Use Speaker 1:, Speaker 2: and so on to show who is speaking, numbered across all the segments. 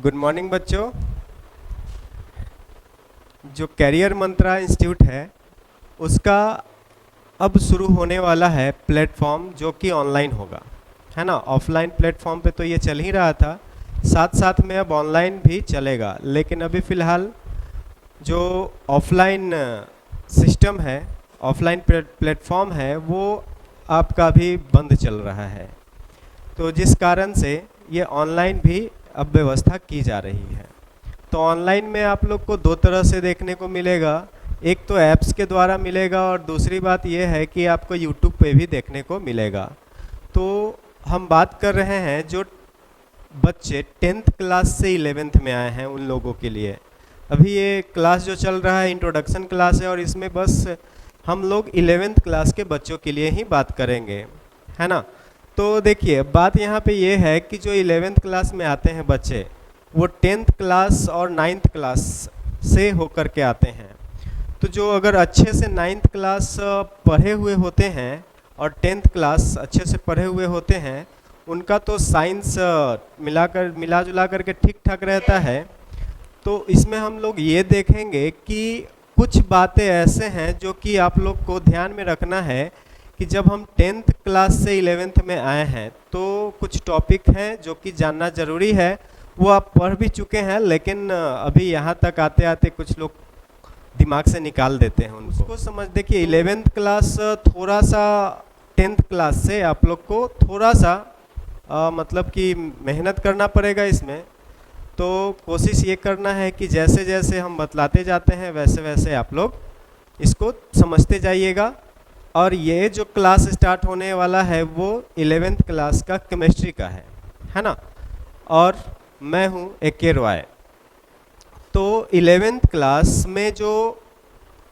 Speaker 1: Good morning बच्चों। जो career मंत्रा institute है उसका अब शुरू होने वाला है प्लेटफॉर्म जो कि ऑनलाइन होगा, है ना। ऑफलाइन प्लेटफॉर्म पे तो ये चल ही रहा था, साथ साथ में अब ऑनलाइन भी चलेगा। लेकिन अभी फ़िलहाल जो ऑफलाइन सिस्टम है, ऑफलाइन प्लेटफॉर्म है, वो आपका भी बंद चल रहा है। तो जिस कारण से ये ऑनलाइन भी अब व्यवस्था की जा रही है। तो ऑनलाइन में आप लोग को दो तरह से देखने को मिलेगा, एक तो ऐप्स के द्वारा मिलेगा और दूसरी बात ये है कि आपको यूट्यूब पे भी देखने को मिलेगा। तो हम बात कर रहे हैं जो बच्चे 10th क्लास से 11th में आए हैं उन लोगों के लिए। अभी ये क्लास जो चल रहा है इंट्रोडक्शन क्लास है और इसमें बस हम लोग 11th क्लास के बच्चों के लिए ही बात करेंगे, है ना। तो देखिए बात यहाँ पे ये है कि जो 11th क्लास में आते हैं बच्चे वो 10th क्लास और 9th क्लास से होकर के आते हैं। तो जो अगर अच्छे से 9th क्लास पढ़े हुए होते हैं और 10th क्लास अच्छे से पढ़े हुए होते हैं, उनका तो साइंस मिला जुला करके ठीक ठाक रहता है। तो इसमें हम लोग ये देखेंगे कि कुछ बातें ऐसे हैं जो कि आप लोग को ध्यान में रखना है कि जब हम 10th क्लास से 11th में आए हैं तो कुछ टॉपिक हैं जो कि जानना ज़रूरी है। वो आप पढ़ भी चुके हैं लेकिन अभी यहाँ तक आते आते कुछ लोग दिमाग से निकाल देते हैं उनको समझ। देखिए 11th क्लास थोड़ा सा 10th क्लास से आप लोग को थोड़ा सा मतलब कि मेहनत करना पड़ेगा इसमें। तो कोशिश ये करना है कि जैसे जैसे हम बतलाते जाते हैं वैसे वैसे आप लोग इसको समझते जाइएगा। और ये जो क्लास स्टार्ट होने वाला है वो 11th क्लास का केमिस्ट्री का है ना। और मैं हूँ AK रॉय। तो 11th क्लास में जो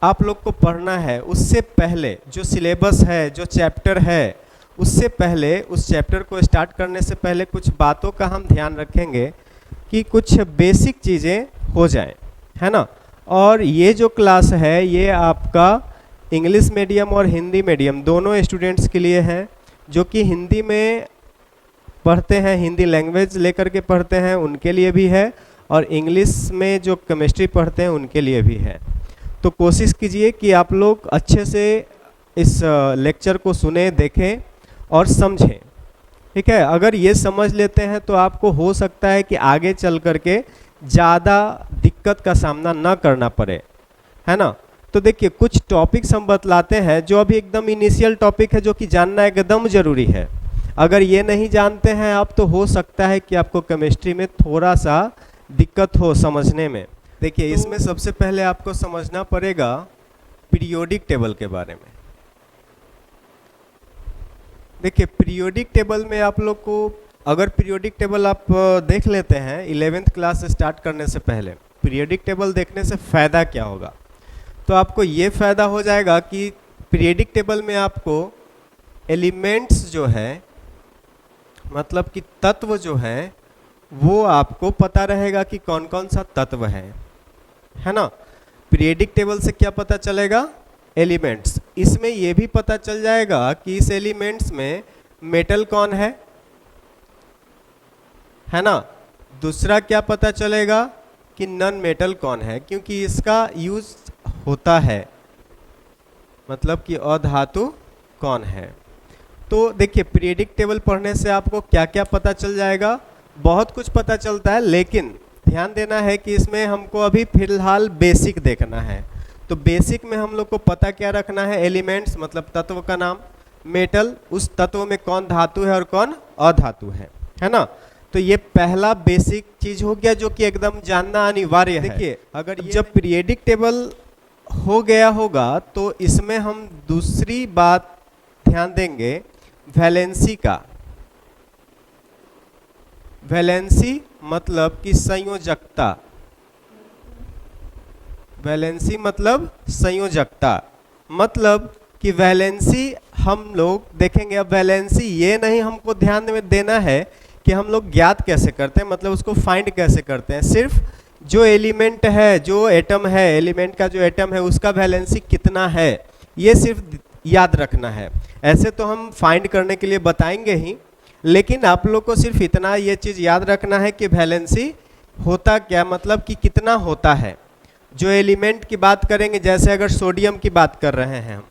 Speaker 1: आप लोग को पढ़ना है उससे पहले जो सिलेबस है, जो चैप्टर है, उससे पहले उस चैप्टर को स्टार्ट करने से पहले कुछ बातों का हम ध्यान रखेंगे कि कुछ बेसिक चीज़ें हो जाएं, है ना। और ये जो क्लास है ये आपका इंग्लिश मीडियम और हिंदी मीडियम दोनों स्टूडेंट्स के लिए है। जो कि हिंदी में पढ़ते हैं, हिंदी लैंग्वेज लेकर के पढ़ते हैं, उनके लिए भी है। और इंग्लिश में जो केमिस्ट्री पढ़ते हैं उनके लिए भी है। तो कोशिश कीजिए कि आप लोग अच्छे से इस लेक्चर को सुने, देखें और समझें, ठीक है। अगर ये समझ लेते हैं तो आपको हो सकता है कि आगे चल करके ज़्यादा दिक्कत का सामना न करना पड़े, है ना। तो देखिए कुछ टॉपिक्स हम बतलाते हैं जो अभी एकदम इनिशियल टॉपिक है, जो कि जानना एकदम ज़रूरी है। अगर ये नहीं जानते हैं आप तो हो सकता है कि आपको केमिस्ट्री में थोड़ा सा दिक्कत हो समझने में। देखिए इसमें सबसे पहले आपको समझना पड़ेगा पीरियोडिक टेबल के बारे में। देखिए पीरियोडिक टेबल में आप लोग को अगर पीरियोडिक टेबल आप देख लेते हैं 11th क्लास स्टार्ट करने से पहले, पीरियोडिक टेबल देखने से फ़ायदा क्या होगा। तो आपको ये फ़ायदा हो जाएगा कि पीरियोडिक टेबल में आपको एलिमेंट्स जो है, मतलब कि तत्व जो है, वो आपको पता रहेगा कि कौन कौन सा तत्व है ना। पीरियोडिक टेबल से क्या पता चलेगा? एलिमेंट्स। इसमें ये भी पता चल जाएगा कि इस एलिमेंट्स में मेटल कौन है ना। दूसरा क्या पता चलेगा कि नॉन मेटल कौन है, क्योंकि इसका यूज होता है, मतलब कि अधातु कौन है। तो देखिए पीरियोडिक टेबल पढ़ने से आपको क्या क्या पता चल जाएगा, बहुत कुछ पता चलता है। लेकिन ध्यान देना है कि इसमें हमको अभी फिलहाल बेसिक देखना है। तो बेसिक में हम लोग को पता क्या रखना है, एलिमेंट्स मतलब तत्व का नाम, मेटल उस तत्व में कौन धातु है और कौन अधातु है ना। तो ये पहला बेसिक चीज हो गया जो कि एकदम जानना अनिवार्य है। देखिए अगर जब पीरियोडिक टेबल हो गया होगा तो इसमें हम दूसरी बात ध्यान देंगे वैलेंसी का। वैलेंसी मतलब कि संयोजकता, वैलेंसी मतलब संयोजकता, मतलब कि वैलेंसी हम लोग देखेंगे। अब वैलेंसी ये नहीं हमको ध्यान में देना है कि हम लोग ज्ञात कैसे करते हैं, मतलब उसको फाइंड कैसे करते हैं। सिर्फ जो एलिमेंट है, जो एटम है, एलिमेंट का जो एटम है उसका वैलेंसी कितना है, ये सिर्फ याद रखना है। ऐसे तो हम फाइंड करने के लिए बताएंगे ही, लेकिन आप लोग को सिर्फ इतना ये चीज़ याद रखना है कि वैलेंसी होता क्या, मतलब कि कितना होता है। जो एलिमेंट की बात करेंगे, जैसे अगर सोडियम की बात कर रहे हैं हम,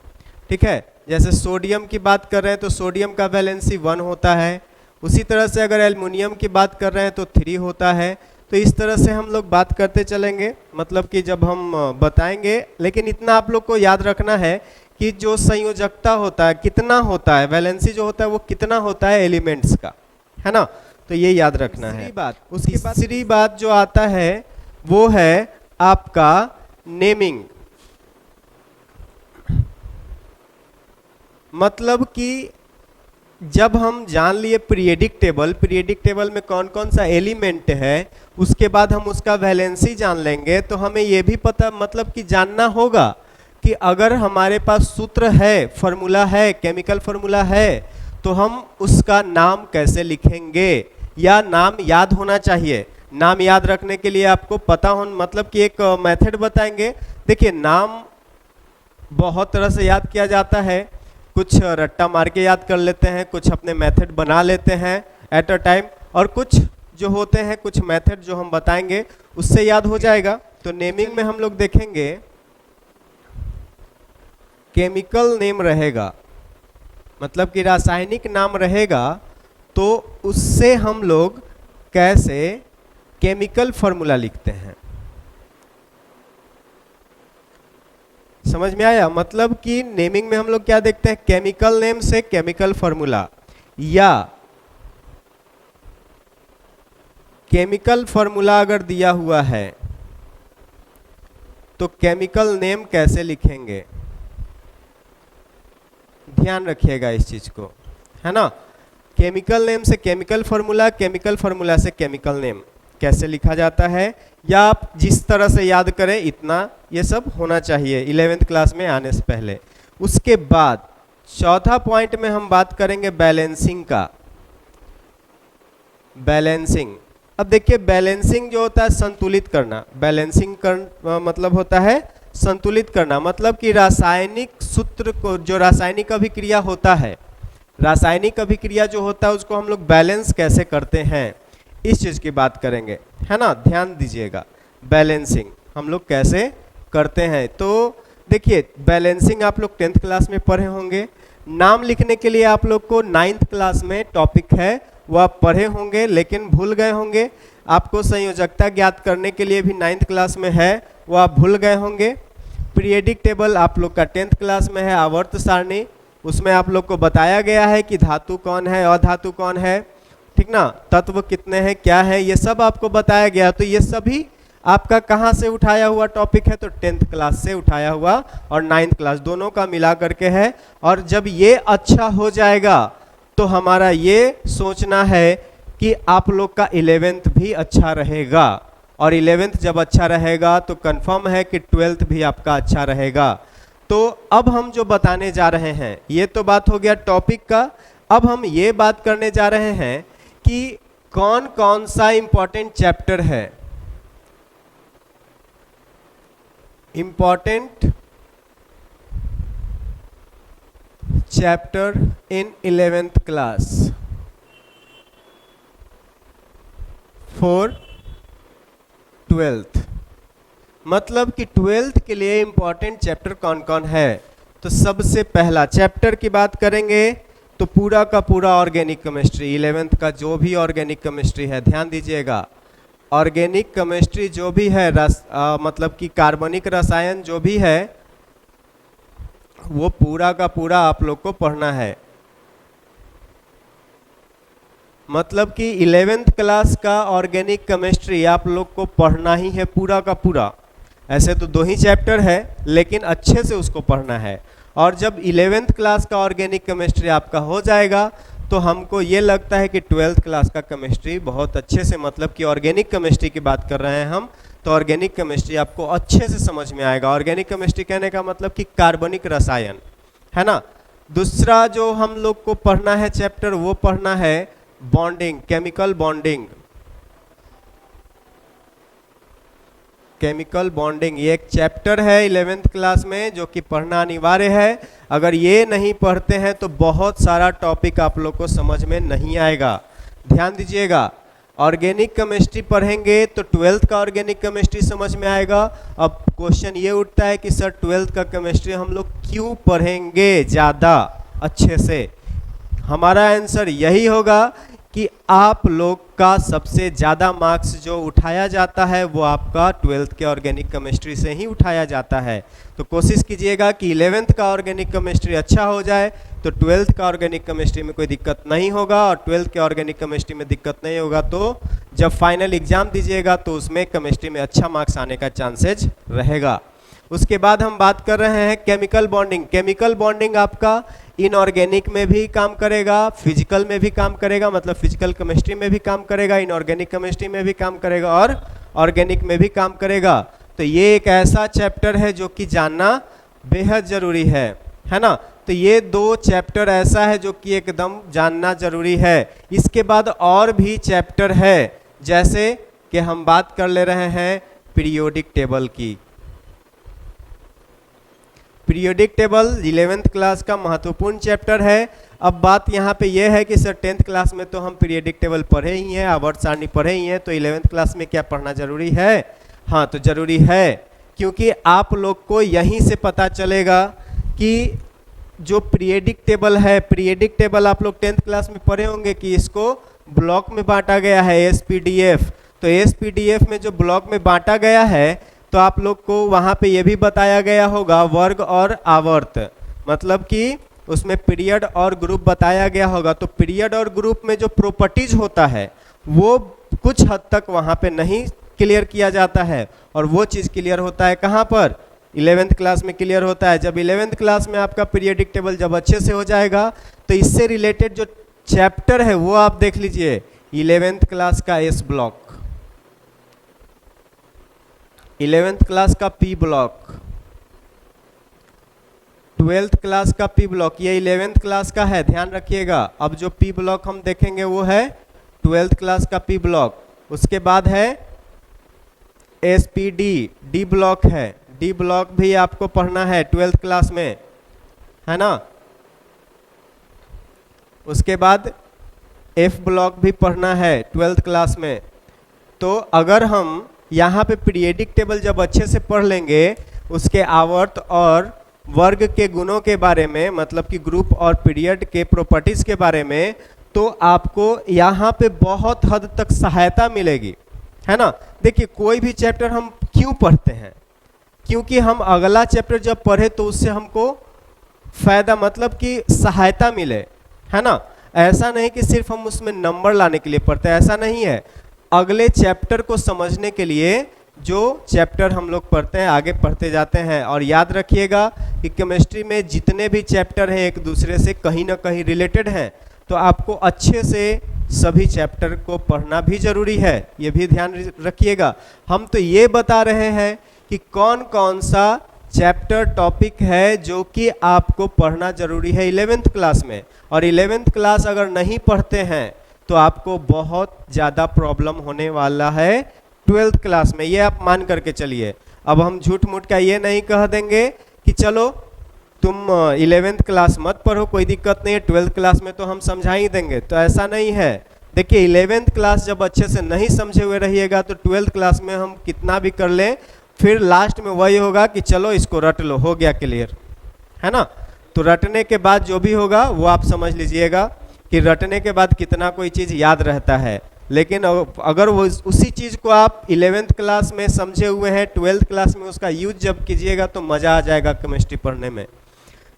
Speaker 1: ठीक है, जैसे सोडियम की बात कर रहे हैं तो सोडियम का वैलेंसी 1 होता है। उसी तरह से अगर एल्युमिनियम की बात कर रहे हैं तो 3 होता है। तो इस तरह से हम लोग बात करते चलेंगे, मतलब कि जब हम बताएंगे। लेकिन इतना आप लोग को याद रखना है कि जो संयोजकता होता है कितना होता है, वैलेंसी जो होता है वो कितना होता है एलिमेंट्स का, है ना। तो ये याद रखना है। उसकी तीसरी बात जो आता है वो है आपका नेमिंग। मतलब कि जब हम जान लिए पीरियडिक टेबल में कौन कौन सा एलिमेंट है, उसके बाद हम उसका वैलेंसी जान लेंगे, तो हमें ये भी पता, मतलब कि जानना होगा कि अगर हमारे पास सूत्र है, फॉर्मूला है, केमिकल फॉर्मूला है, तो हम उसका नाम कैसे लिखेंगे, या नाम याद होना चाहिए। नाम याद रखने के लिए आपको पता हो, मतलब कि एक मेथड बताएंगे। देखिए, नाम बहुत तरह से याद किया जाता है। कुछ रट्टा मार के याद कर लेते हैं, कुछ अपने मेथड बना लेते हैं एट अ टाइम, और कुछ जो होते हैं, कुछ मेथड जो हम बताएंगे उससे याद हो जाएगा। तो नेमिंग में हम लोग देखेंगे केमिकल नेम रहेगा, मतलब कि रासायनिक नाम रहेगा, तो उससे हम लोग कैसे केमिकल फॉर्मूला लिखते हैं। समझ में आया। मतलब कि नेमिंग में हम लोग क्या देखते हैं, केमिकल नेम से केमिकल फॉर्मूला, या केमिकल फॉर्मूला अगर दिया हुआ है तो केमिकल नेम कैसे लिखेंगे। ध्यान रखिएगा इस चीज को, है ना। केमिकल नेम से केमिकल फॉर्मूला से केमिकल नेम कैसे लिखा जाता है, या आप जिस तरह से याद करें, इतना ये सब होना चाहिए 11th क्लास में आने से पहले। उसके बाद चौथा पॉइंट में हम बात करेंगे बैलेंसिंग का। बैलेंसिंग, अब देखिए बैलेंसिंग जो होता है संतुलित करना। बैलेंसिंग मतलब होता है संतुलित करना, मतलब कि रासायनिक सूत्र को, जो रासायनिक अभिक्रिया होता है, रासायनिक अभिक्रिया जो होता है उसको हम लोग बैलेंस कैसे करते हैं, इस चीज की बात करेंगे, है ना। ध्यान दीजिएगा, बैलेंसिंग हम लोग कैसे करते हैं। तो देखिए, बैलेंसिंग आप लोग 10th क्लास में पढ़े होंगे। नाम लिखने के लिए आप लोग को 9th क्लास में टॉपिक है, वो आप पढ़े होंगे लेकिन भूल गए होंगे। आपको संयोजकता ज्ञात करने के लिए भी 9th क्लास में है, वो आप भूल गए होंगे। पीरियडिक टेबल आप लोग का 10th क्लास में है, आवर्त सारणी, उसमें आप लोग को बताया गया है कि धातु कौन है, अधातु कौन है, ठीक ना, तत्व कितने हैं, क्या है, ये सब आपको बताया गया। तो ये सभी आपका कहाँ से उठाया हुआ टॉपिक है, तो 10th क्लास से उठाया हुआ और 9th क्लास दोनों का मिला करके है। और जब ये अच्छा हो जाएगा तो हमारा ये सोचना है कि आप लोग का 11th भी अच्छा रहेगा, और 11th जब अच्छा रहेगा तो कंफर्म है कि 12th भी आपका अच्छा रहेगा। तो अब हम जो बताने जा रहे हैं, ये तो बात हो गया टॉपिक का। अब हम ये बात करने जा रहे हैं कि कौन कौन सा इंपॉर्टेंट चैप्टर है, important chapter in 11th class for 12th। मतलब कि 12th के लिए इंपॉर्टेंट चैप्टर कौन कौन है। तो सबसे पहला चैप्टर की बात करेंगे तो पूरा का पूरा ऑर्गेनिक केमिस्ट्री, 11th का जो भी ऑर्गेनिक केमिस्ट्री है, ध्यान दीजिएगा, ऑर्गेनिक केमिस्ट्री जो भी है, मतलब कि कार्बनिक रसायन जो भी है, वो पूरा का पूरा आप लोग को पढ़ना है। मतलब कि 11th क्लास का ऑर्गेनिक केमिस्ट्री आप लोग को पढ़ना ही है पूरा का पूरा। ऐसे तो 2 ही चैप्टर है, लेकिन अच्छे से उसको पढ़ना है। और जब 11th क्लास का ऑर्गेनिक केमिस्ट्री आपका हो जाएगा तो हमको ये लगता है कि 12th क्लास का केमिस्ट्री बहुत अच्छे से, मतलब कि ऑर्गेनिक केमिस्ट्री की बात कर रहे हैं हम, तो ऑर्गेनिक केमिस्ट्री आपको अच्छे से समझ में आएगा। ऑर्गेनिक केमिस्ट्री कहने का मतलब कि कार्बनिक रसायन, है ना। दूसरा जो हम लोग को पढ़ना है चैप्टर, वो पढ़ना है bonding, chemical bonding. Chemical bonding ये एक चैप्टर है 11th क्लास में जो कि पढ़ना अनिवार्य है। अगर ये नहीं पढ़ते हैं तो बहुत सारा टॉपिक आप लोग को समझ में नहीं आएगा। ध्यान दीजिएगा, ऑर्गेनिक केमिस्ट्री पढ़ेंगे तो ट्वेल्थ का ऑर्गेनिक केमिस्ट्री समझ में आएगा। अब क्वेश्चन ये उठता है कि सर ट्वेल्थ का केमिस्ट्री हम लोग क्यों पढ़ेंगे ज़्यादा अच्छे से? हमारा आंसर यही होगा कि आप लोग का सबसे ज़्यादा मार्क्स जो उठाया जाता है वो आपका ट्वेल्थ के ऑर्गेनिक केमिस्ट्री से ही उठाया जाता है। तो कोशिश कीजिएगा कि 11th का ऑर्गेनिक केमिस्ट्री अच्छा हो जाए तो ट्वेल्थ का ऑर्गेनिक केमिस्ट्री में कोई दिक्कत नहीं होगा, और ट्वेल्थ के ऑर्गेनिक केमिस्ट्री में दिक्कत नहीं होगा तो जब फाइनल एग्जाम दीजिएगा तो उसमें केमिस्ट्री में अच्छा मार्क्स आने का चांसेज रहेगा। उसके बाद हम बात कर रहे हैं केमिकल बॉन्डिंग। केमिकल बॉन्डिंग आपका इनऑर्गेनिक में भी काम करेगा, फिजिकल में भी काम करेगा, मतलब फिजिकल केमिस्ट्री में भी काम करेगा, इनऑर्गेनिक केमिस्ट्री में भी काम करेगा और ऑर्गेनिक में भी काम करेगा। तो ये एक ऐसा चैप्टर है जो कि जानना बेहद ज़रूरी है ना। तो ये दो चैप्टर ऐसा है जो कि एकदम जानना ज़रूरी है। इसके बाद और भी चैप्टर है, जैसे कि हम बात कर ले रहे हैं पीरियोडिक टेबल की। पीरियोडिक टेबल 11th क्लास का महत्वपूर्ण चैप्टर है। अब बात यहाँ पे ये है कि सर 10th क्लास में तो हम पीरियोडिक टेबल पढ़े ही हैं, आवर्त सारणी पढ़े ही हैं, तो 11th क्लास में क्या पढ़ना जरूरी है? हाँ, तो जरूरी है, क्योंकि आप लोग को यहीं से पता चलेगा कि जो पीरियोडिक टेबल है, पीरियोडिक टेबल आप लोग 10th क्लास में पढ़े होंगे कि इसको ब्लॉक में बांटा गया है, SPDF। तो SPDF में जो ब्लॉक में बांटा गया है तो आप लोग को वहाँ पे ये भी बताया गया होगा वर्ग और आवर्त, मतलब कि उसमें पीरियड और ग्रुप बताया गया होगा। तो पीरियड और ग्रुप में जो प्रॉपर्टीज होता है वो कुछ हद तक वहाँ पे नहीं क्लियर किया जाता है, और वो चीज़ क्लियर होता है कहाँ पर? 11th क्लास में क्लियर होता है। जब 11th क्लास में आपका पीरियडिक टेबल जब अच्छे से हो जाएगा तो इससे रिलेटेड जो चैप्टर है वो आप देख लीजिए। 11th क्लास का S ब्लॉक, 11th क्लास का P ब्लॉक, 12th क्लास का P ब्लॉक, ये 11th क्लास का है, ध्यान रखिएगा। अब जो P ब्लॉक हम देखेंगे वो है 12th क्लास का P ब्लॉक। उसके बाद है SPD, D ब्लॉक है, D ब्लॉक भी आपको पढ़ना है 12th क्लास में, है ना। उसके बाद F ब्लॉक भी पढ़ना है 12th क्लास में। तो अगर हम यहाँ पे पीरियोडिक टेबल जब अच्छे से पढ़ लेंगे, उसके आवर्त और वर्ग के गुणों के बारे में, मतलब कि ग्रुप और पीरियड के प्रॉपर्टीज के बारे में, तो आपको यहाँ पे बहुत हद तक सहायता मिलेगी, है ना। देखिए कोई भी चैप्टर हम क्यों पढ़ते हैं? क्योंकि हम अगला चैप्टर जब पढ़े तो उससे हमको फायदा, मतलब कि सहायता मिले, है ना। ऐसा नहीं कि सिर्फ हम उसमें नंबर लाने के लिए पढ़ते हैं, ऐसा नहीं है। अगले चैप्टर को समझने के लिए जो चैप्टर हम लोग पढ़ते हैं आगे पढ़ते जाते हैं। और याद रखिएगा कि केमिस्ट्री में जितने भी चैप्टर हैं एक दूसरे से कहीं ना कहीं रिलेटेड हैं, तो आपको अच्छे से सभी चैप्टर को पढ़ना भी जरूरी है, ये भी ध्यान रखिएगा। हम तो ये बता रहे हैं कि कौन कौन सा चैप्टर टॉपिक है जो कि आपको पढ़ना जरूरी है 11th क्लास में। और 11th क्लास अगर नहीं पढ़ते हैं तो आपको बहुत ज़्यादा प्रॉब्लम होने वाला है 12th क्लास में, ये आप मान करके चलिए। अब हम झूठ मूठ का ये नहीं कह देंगे कि चलो तुम 11th क्लास मत पढ़ो, कोई दिक्कत नहीं है, 12th क्लास में तो हम समझा ही देंगे, तो ऐसा नहीं है। देखिए 11th क्लास जब अच्छे से नहीं समझे हुए रहिएगा तो 12th क्लास में हम कितना भी कर लें, फिर लास्ट में वही होगा कि चलो इसको रट लो, हो गया क्लियर, है ना। तो रटने के बाद जो भी होगा वो आप समझ लीजिएगा कि रटने के बाद कितना कोई चीज़ याद रहता है। लेकिन अगर वो उसी चीज़ को आप 11th क्लास में समझे हुए हैं, 12th क्लास में उसका यूज जब कीजिएगा तो मज़ा आ जाएगा केमिस्ट्री पढ़ने में।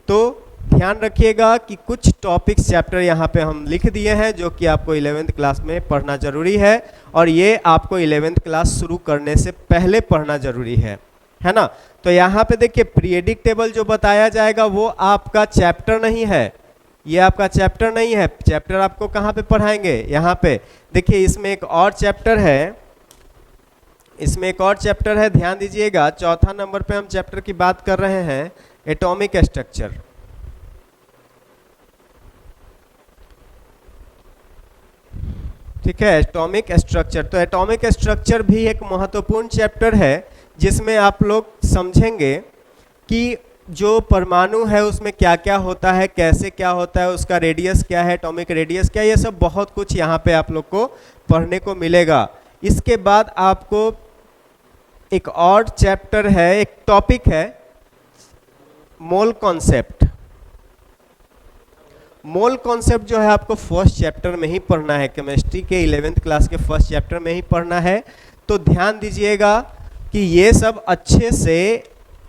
Speaker 1: तो ध्यान रखिएगा कि कुछ टॉपिक्स चैप्टर यहाँ पे हम लिख दिए हैं जो कि आपको 11th क्लास में पढ़ना जरूरी है, और ये आपको 11th क्लास शुरू करने से पहले पढ़ना जरूरी है ना। तो यहाँ पे देखिए पीरियोडिक टेबल जो बताया जाएगा वो आपका चैप्टर नहीं है, ये आपका चैप्टर नहीं है। चैप्टर आपको कहाँ पे पढ़ाएंगे? यहाँ पे देखिए इसमें एक और चैप्टर है, इसमें एक और चैप्टर है, ध्यान दीजिएगा। चौथा नंबर पे हम चैप्टर की बात कर रहे हैं एटॉमिक स्ट्रक्चर। ठीक है, एटॉमिक स्ट्रक्चर। तो एटॉमिक स्ट्रक्चर भी एक महत्वपूर्ण चैप्टर है जिसमें आप लोग समझेंगे कि जो परमाणु है उसमें क्या क्या होता है, कैसे क्या होता है, उसका रेडियस क्या है, एटॉमिक रेडियस क्या है, ये सब बहुत कुछ यहाँ पे आप लोग को पढ़ने को मिलेगा। इसके बाद आपको एक और चैप्टर है, एक टॉपिक है मोल कॉन्सेप्ट। मोल कॉन्सेप्ट जो है आपको फर्स्ट चैप्टर में ही पढ़ना है, केमिस्ट्री के 11th क्लास के फर्स्ट चैप्टर में ही पढ़ना है। तो ध्यान दीजिएगा कि ये सब अच्छे से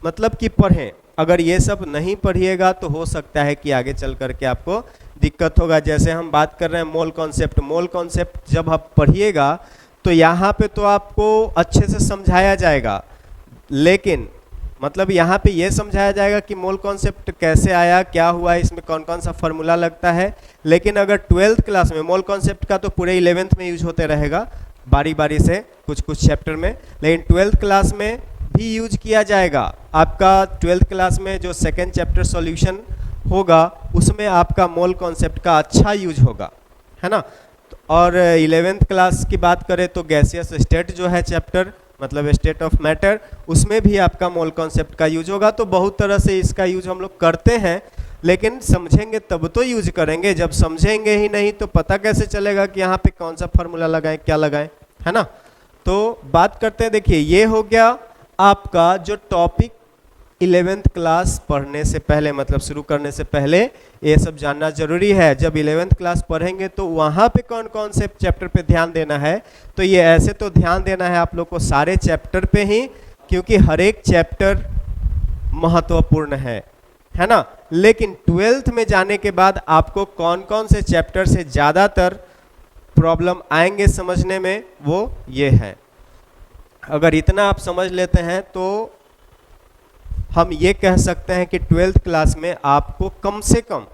Speaker 1: मतलब कि पढ़ें। अगर ये सब नहीं पढ़िएगा तो हो सकता है कि आगे चल करके आपको दिक्कत होगा। जैसे हम बात कर रहे हैं मोल कॉन्सेप्ट, मोल कॉन्सेप्ट जब आप पढ़िएगा तो यहाँ पे तो आपको अच्छे से समझाया जाएगा, लेकिन मतलब यहाँ पे ये समझाया जाएगा कि मोल कॉन्सेप्ट कैसे आया, क्या हुआ, इसमें कौन कौन सा फार्मूला लगता है। लेकिन अगर 12th क्लास में मोल कॉन्सेप्ट का तो पूरे 11th में यूज होते रहेगा बारी बारी से कुछ कुछ चैप्टर में, लेकिन 12th क्लास में भी यूज किया जाएगा। आपका 12th क्लास में जो सेकेंड चैप्टर सॉल्यूशन होगा उसमें आपका मोल कॉन्सेप्ट का अच्छा यूज होगा, है ना। और 11th क्लास की बात करें तो गैसियस स्टेट जो है चैप्टर, मतलब स्टेट ऑफ मैटर, उसमें भी आपका मोल कॉन्सेप्ट का यूज होगा। तो बहुत तरह से इसका यूज हम लोग करते हैं, लेकिन समझेंगे तब तो यूज करेंगे। जब समझेंगे ही नहीं तो पता कैसे चलेगा कि यहाँ पे कौन सा फार्मूला लगाएं, क्या लगाएं, है ना। तो बात करते हैं, देखिए ये हो गया आपका जो टॉपिक 11th क्लास पढ़ने से पहले, मतलब शुरू करने से पहले ये सब जानना जरूरी है। जब 11th क्लास पढ़ेंगे तो वहाँ पे कौन कौन से चैप्टर पे ध्यान देना है, तो ये ऐसे तो ध्यान देना है आप लोग को सारे चैप्टर पे ही, क्योंकि हर एक चैप्टर महत्वपूर्ण है ना। लेकिन 12th में जाने के बाद आपको कौन कौन से चैप्टर से ज़्यादातर प्रॉब्लम आएंगे समझने में, वो ये है। अगर इतना आप समझ लेते हैं तो हम ये कह सकते हैं कि 12th क्लास में आपको कम से कम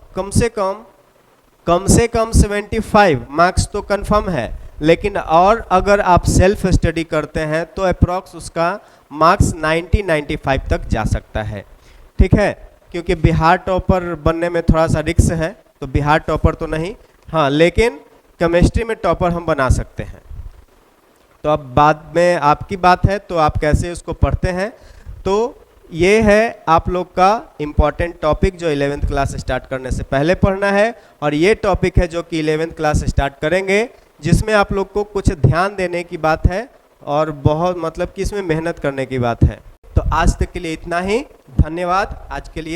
Speaker 1: 75 मार्क्स तो कंफर्म है, लेकिन और अगर आप सेल्फ स्टडी करते हैं तो अप्रॉक्स उसका मार्क्स 90-95 तक जा सकता है, ठीक है। क्योंकि बिहार टॉपर बनने में थोड़ा सा रिस्क है, तो बिहार टॉपर तो नहीं, हाँ, लेकिन केमिस्ट्री में टॉपर हम बना सकते हैं। तो अब बाद में आपकी बात है, तो आप कैसे उसको पढ़ते हैं। तो ये है आप लोग का इम्पॉर्टेंट टॉपिक जो 11th क्लास स्टार्ट करने से पहले पढ़ना है, और ये टॉपिक है जो कि 11th क्लास स्टार्ट करेंगे, जिसमें आप लोग को कुछ ध्यान देने की बात है और बहुत मतलब कि इसमें मेहनत करने की बात है। तो आज तक के लिए इतना ही, धन्यवाद आज के लिए।